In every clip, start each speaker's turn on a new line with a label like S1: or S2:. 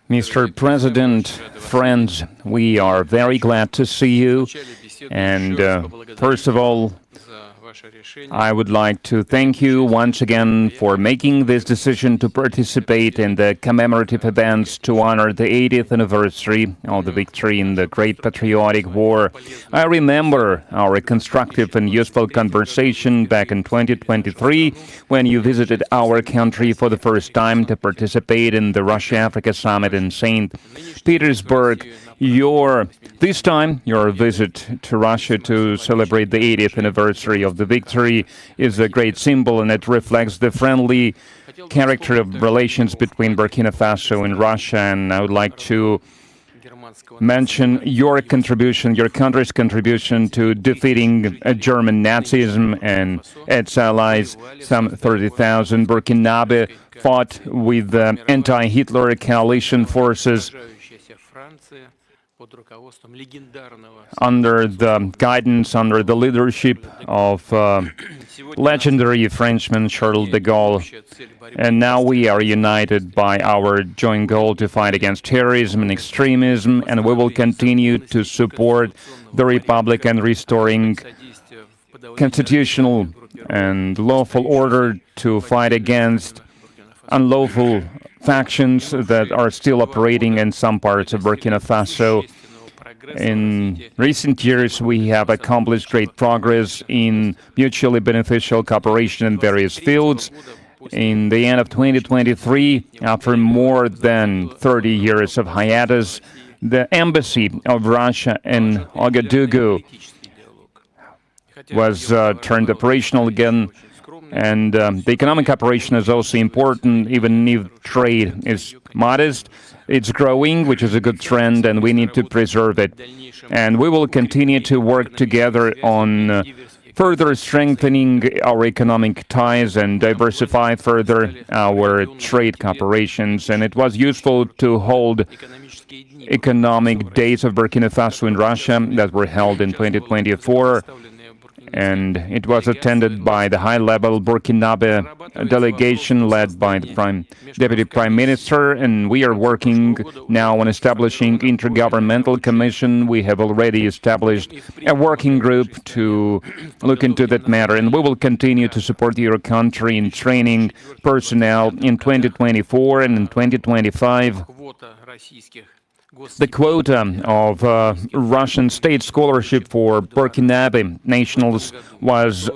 S1: Mr. President, friends, we are very glad to see you. And first of all, I would like to thank you once again for making this decision to participate in the commemorative events to honor the 80th anniversary of the victory in the Great Patriotic War. I remember our constructive and useful conversation back in 2023 when you visited our country for the first time to participate in the Russia-Africa Summit in St. Petersburg. This time, your visit to Russia to celebrate the 80th anniversary of the victory is a great symbol, and it reflects the friendly character of relations between Burkina Faso and Russia. And I would like to mention your contribution, your country's contribution to defeating German Nazism and its allies. Some 30,000 Burkinabe fought with the anti-Hitler coalition forces under the guidance, under the leadership of legendary Frenchman Charles de Gaulle. And now we are united by our joint goal to fight against terrorism and extremism, and we will continue to support the Republic and restoring constitutional and lawful order, to fight against unlawful factions that are still operating in some parts of Burkina Faso. In recent years, we have accomplished great progress in mutually beneficial cooperation in various fields. In the end of 2023, after more than 30 years of hiatus, the embassy of Russia in Ouagadougou was turned operational again. And the economic operation is also important, even if trade is modest. It's growing, which is a good trend, and we need to preserve it. And we will continue to work together on further strengthening our economic ties and diversify further our trade cooperations. And it was useful to hold economic days of Burkina Faso in Russia that were held in 2024. And it was attended by the high-level Burkinabe delegation led by the Deputy Prime Minister, and we are working now on establishing intergovernmental commission. We have already established a working group to look into that matter, and we will continue to support your country in training personnel in 2024 and in 2025. The quota of Russian state scholarship for Burkinabe nationals was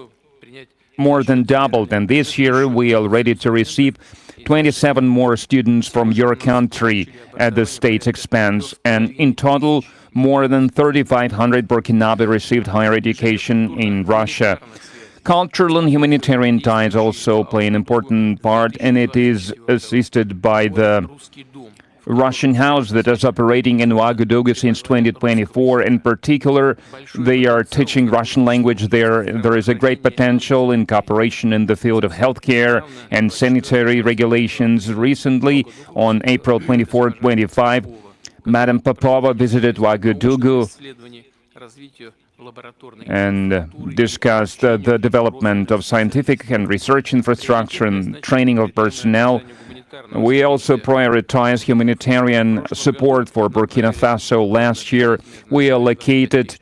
S1: more than doubled, and this year we are ready to receive 27 more students from your country at the state's expense, and in total, more than 3,500 Burkinabe received higher education in Russia. Cultural and humanitarian ties also play an important part, and it is assisted by the Russian house that is operating in Ouagadougou since 2024. In particular, they are teaching Russian language there. There is a great potential in cooperation in the field of healthcare and sanitary regulations. Recently, on April 24-25, Madam Popova visited Ouagadougou and discussed the development of scientific and research infrastructure and training of personnel. We also prioritize humanitarian support for Burkina Faso. Last year, we allocated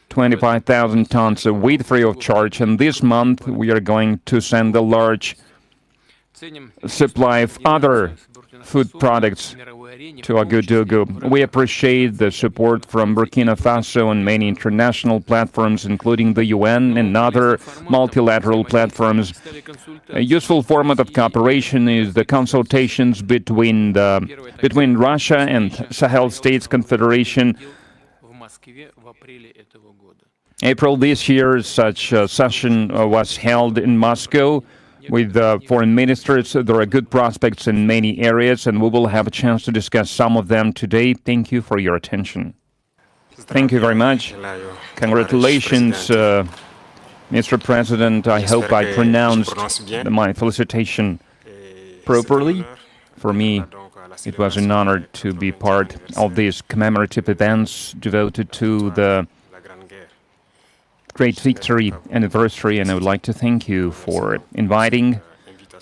S1: 25,000 tons of wheat free of charge, and this month we are going to send a large supply of other food products to Ouagadougou. We appreciate the support from Burkina Faso and many international platforms, including the UN and other multilateral platforms. A useful format of cooperation is the consultations between Russia and Sahel States Confederation. April this year, such a session was held in Moscow with foreign ministers. There are good prospects in many areas, and we will have a chance to discuss some of them today. Thank you for your attention. Thank you very much. Congratulations, Mr. President. I hope I pronounced my felicitation properly. For me, it was an honor to be part of these commemorative events devoted to the great victory anniversary, and I would like to thank you for inviting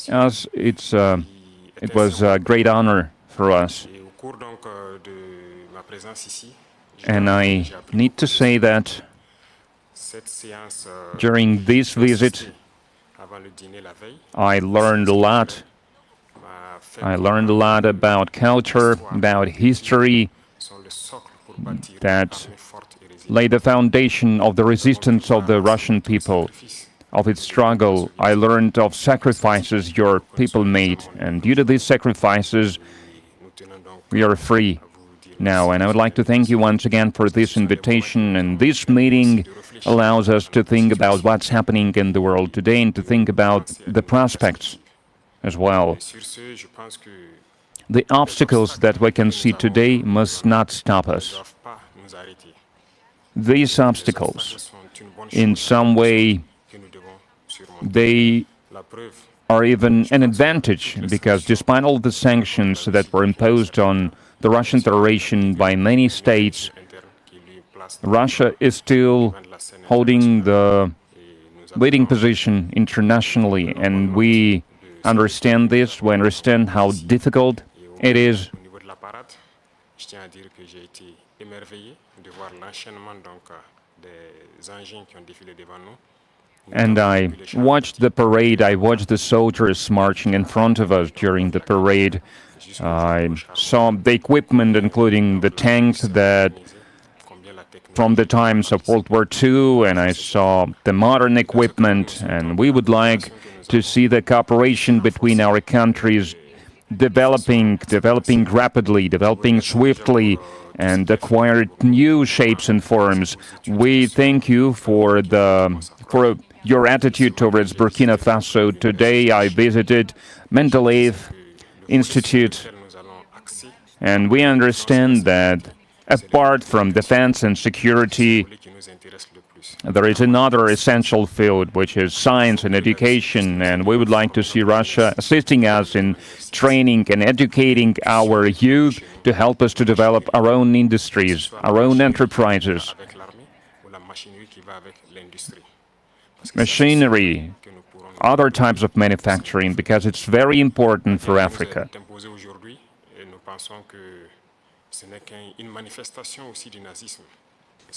S1: us. It was a great honor for us. And I need to say that during this visit, I learned a lot. I learned a lot about culture, about history, that laid the foundation of the resistance of the Russian people, of its struggle. I learned of sacrifices your people made, and due to these sacrifices, we are free now. And I would like to thank you once again for this invitation, and this meeting allows us to think about what's happening in the world today and to think about the prospects as well. The obstacles that we can see today must not stop us. These obstacles, in some way, they are even an advantage, because despite all the sanctions that were imposed on the Russian Federation by many states, Russia is still holding the leading position internationally, and we understand this. We understand how difficult it is. And I watched the parade, I watched the soldiers marching in front of us during the parade. I saw the equipment, including the tanks that from the times of World War II, and I saw the modern equipment, and we would like to see the cooperation between our countries developing rapidly, developing swiftly, and acquired new shapes and forms. We thank you for your attitude towards Burkina Faso. Today I visited Mendeleev Institute, and we understand that apart from defense and security, there is another essential field, which is science and education, and we would like to see Russia assisting us in training and educating our youth to help us to develop our own industries, our own enterprises, machinery, other types of manufacturing, because it's very important for Africa.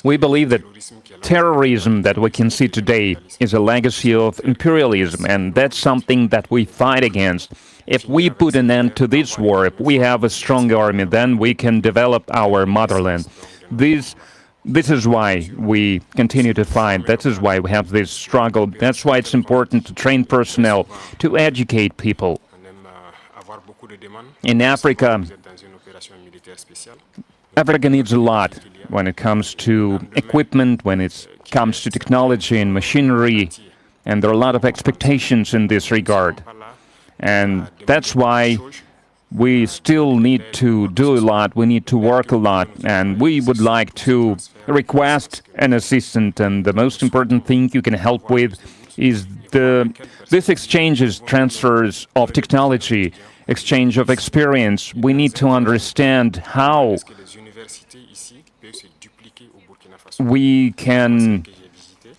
S1: We believe that terrorism that we can see today is a legacy of imperialism, and that's something that we fight against. If we put an end to this war, if we have a strong army, then we can develop our motherland. This is why we continue to fight. That is why we have this struggle. That's why it's important to train personnel, to educate people. In Africa, Africa needs a lot when it comes to equipment, when it comes to technology and machinery, and there are a lot of expectations in this regard. And that's why we still need to do a lot, we need to work a lot, and we would like to request an assistant, and the most important thing you can help with is this exchanges, transfers of technology, exchange of experience. We need to understand how we can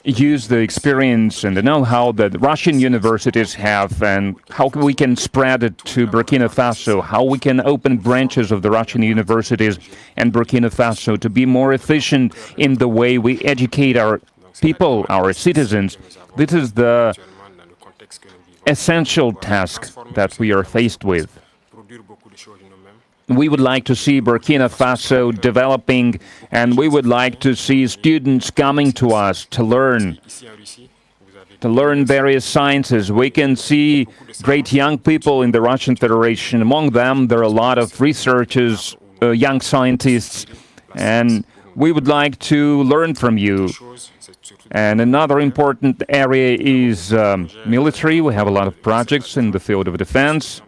S1: use the experience and the know-how that Russian universities have, and how we can spread it to Burkina Faso, how we can open branches of the Russian universities and Burkina Faso to be more efficient in the way we educate our people, our citizens. This is the essential task that we are faced with. We would like to see Burkina Faso developing, and we would like to see students coming to us to learn various sciences. We can see great young people in the Russian Federation. Among them, there are a lot of researchers, young scientists, and we would like to learn from you. And another important area is military. We have a lot of projects in the field of defense.